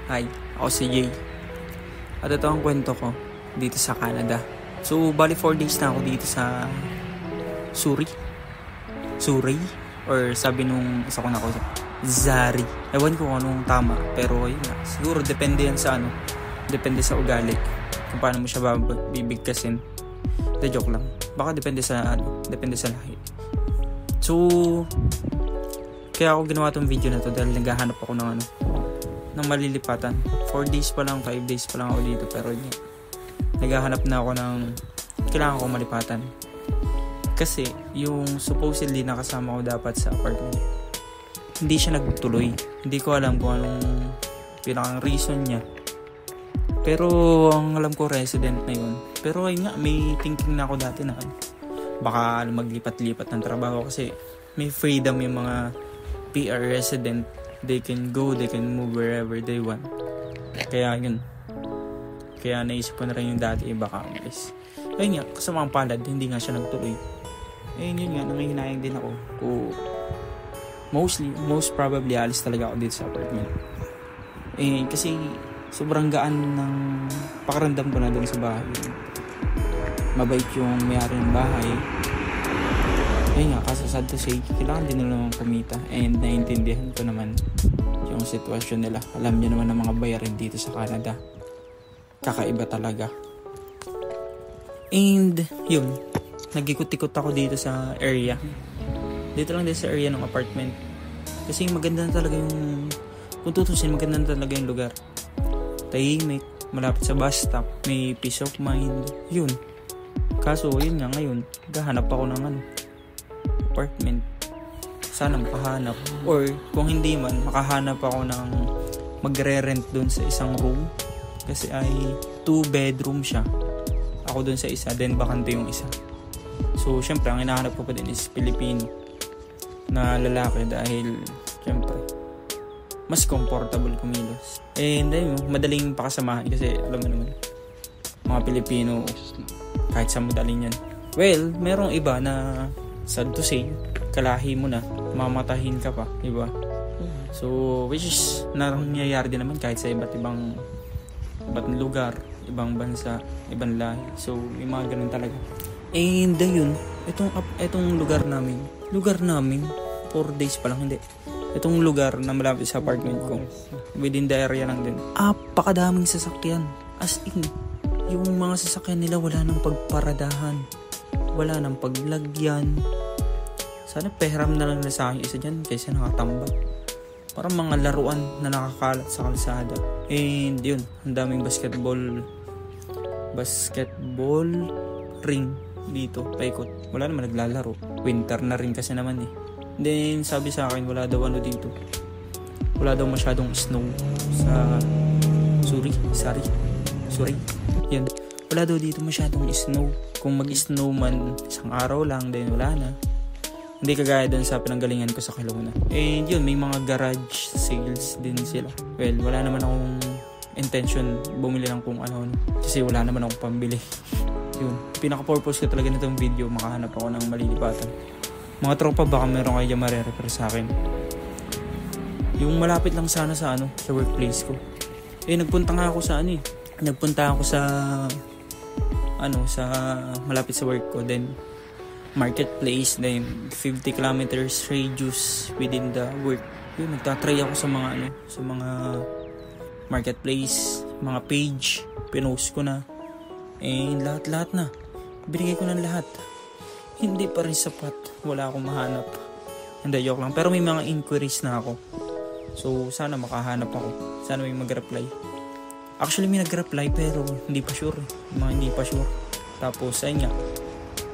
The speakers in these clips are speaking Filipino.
Hi, ako si Jay. At ito ang kwento ko dito sa Canada. So, bali 4 days na ako dito sa Surrey. Or sabi nung isa ko na ko, Zari. Ewan ko kung anong tama. Pero yun nga, siguro depende yan sa ano. Depende sa ugali. Kung paano mo siya bibigkasin. The joke lang. Baka depende sa ano. Depende sa lahi. So, kaya ako ginawa tong video na to dahil naghahanap ako ng ng malilipatan. 4 days pa lang, 5 days pa lang ako dito, pero yun, naghahanap na ako ng kailangan kong malipatan. Kasi yung supposedly nakasama ko dapat sa apartment, hindi siya nagtuloy. Hindi ko alam kung anong pinakang reason niya. Pero ang alam ko resident na yun. Pero ayun nga, may thinking na ako dati na baka maglipat-lipat ng trabaho kasi may freedom yung mga PR resident. They can go, they can move wherever they want. Kaya yun. Kaya naisip ko na rin yung dati baka umalis. Ayun nga, kasamang palad, hindi nga siya nagtuloy. Ayun yun nga, nangihinayang din ako. Most probably, alis talaga ako dito sa apartment. Kasi sobrang gaan ng pakiramdam ko na doon sa bahay. Mabait yung may-ari ng bahay. Ayun nga, kasi sad to say, kailangan din nila naman kumita. And naiintindihan ko naman yung sitwasyon nila. Alam niyo naman ng mga bayarin dito sa Canada. Kakaiba talaga. And yun, nag-ikot-ikot ako dito sa area. Dito lang din sa area ng apartment. Kasi maganda na talaga yung, kung tutusin, maganda na talaga yung lugar. Tahimik, malapit sa bus stop, may peace of mind. Yun. Kaso yun nga ngayon, gahanap ako ng apartment. Sana makahanap. Or kung hindi man, makahanap ako ng magre-rent dun sa isang room. Kasi ay 2 bedroom siya. Ako dun sa isa, then bakante yung isa. So, syempre, ang hinahanap ko pa din is Filipino na lalaki dahil, syempre, mas comfortable kumilos. And ayun, madaling pakasamahan kasi alam mo naman, mga Pilipino, kahit sa madaling yan. Well, merong iba na sad to say, kalahi mo na, mamatahin ka pa, diba? So, which is nangyayari din naman kahit sa iba't ibang lugar, ibang bansa, ibang lahi. So, may mga ganun talaga. And ayun, itong lugar namin, 4 days pa lang, hindi. Itong lugar na malapit sa apartment ko, within the area lang din. Apakadaming sasakyan. As in, yung mga sasakyan nila wala nang pagparadahan. Wala nang paglagyan. Sana pehiram na lang na sa akin isa dyan kaysa nakatambak. Parang mga laruan na nakakalat sa kalsada. And yun, ang daming basketball ring dito, paikot. Wala naman naglalaro. Winter na rin kasi naman eh. Then sabi sa akin wala daw dito. Wala daw masyadong snow sa Surrey. Yan. Wala daw dito masyadong snow. Kung mag-snow man isang araw lang, then wala na. Hindi kagaya doon sa pinanggalingan ko sa Kelowna. And yun, may mga garage sales din sila. Well, wala naman akong intention bumili ng kung ano. Kasi wala naman akong pambili. Yun. Pinaka-purpose ko talaga nitong video, makahanap ako ng malilipatan. Mga tropa, baka meron kayo dyan marirefer sa akin. Yung malapit lang sana sa workplace ko. Nagpunta nga ako sa sa malapit sa work ko, then marketplace, then 50 kilometers radius within the work. Yun, nagtatry ako sa mga marketplace, mga page, pinost ko na. And lahat na. Binigay ko ng lahat. Hindi pa rin sapat. Wala akong mahanap. Hindi, joke lang. Pero may mga inquiries na ako. So, sana makahanap ako. Sana may mag-reply. Actually, may nag-reply pero hindi pa sure. Mga hindi pa sure. Tapos, ayun nga.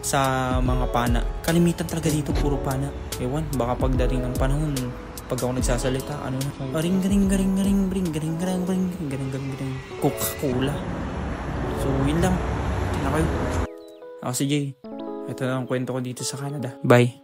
Sa mga pana. Kalimitan talaga dito, puro pana. Ewan, baka pagdating ng panahon, pag ako nagsasalita, garing. Coca-Cola. So, yun lang. Tina kayo. Ako si Jay. Ito na ang kwento ko dito sa Canada. Bye.